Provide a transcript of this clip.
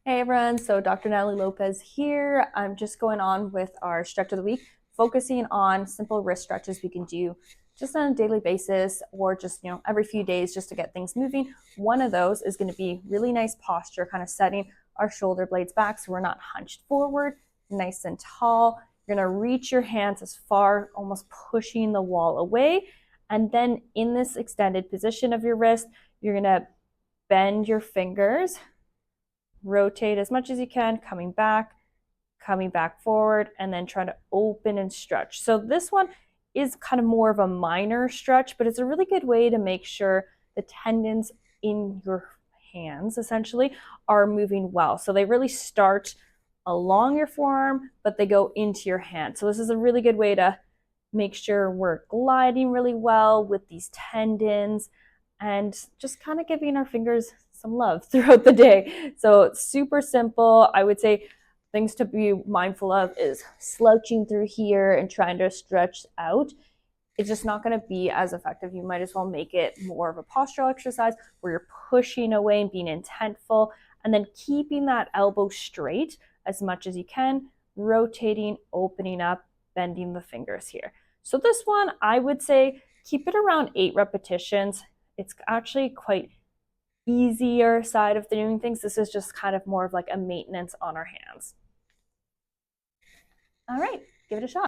Hey everyone, so Dr. Natalie Lopez here. I'm just going on with our stretch of the week, focusing on simple wrist stretches we can do just on a daily basis or just, every few days just to get things moving. One of those is going to be really nice posture, kind of setting our shoulder blades back so we're not hunched forward, nice and tall. You're going to reach your hands as far, almost pushing the wall away. And then in this extended position of your wrist, you're going to bend your fingers, rotate as much as you can, coming back forward, and then try to open and stretch. So this one is kind of more of a minor stretch, but it's a really good way to make sure the tendons in your hands essentially are moving well. So they really start along your forearm, but they go into your hand. So this is a really good way to make sure we're gliding really well with these tendons and just kind of giving our fingers some love throughout the day. So it's super simple. I would say things to be mindful of is slouching through here and trying to stretch out. It's just not going to be as effective. You might as well make it more of a postural exercise where you're pushing away and being intentful and then keeping that elbow straight as much as you can, rotating, opening up, bending the fingers here. So this one, I would say keep it around 8 repetitions. It's actually quite easier side of doing things. This is just kind of more of like a maintenance on our hands. All right, give it a shot.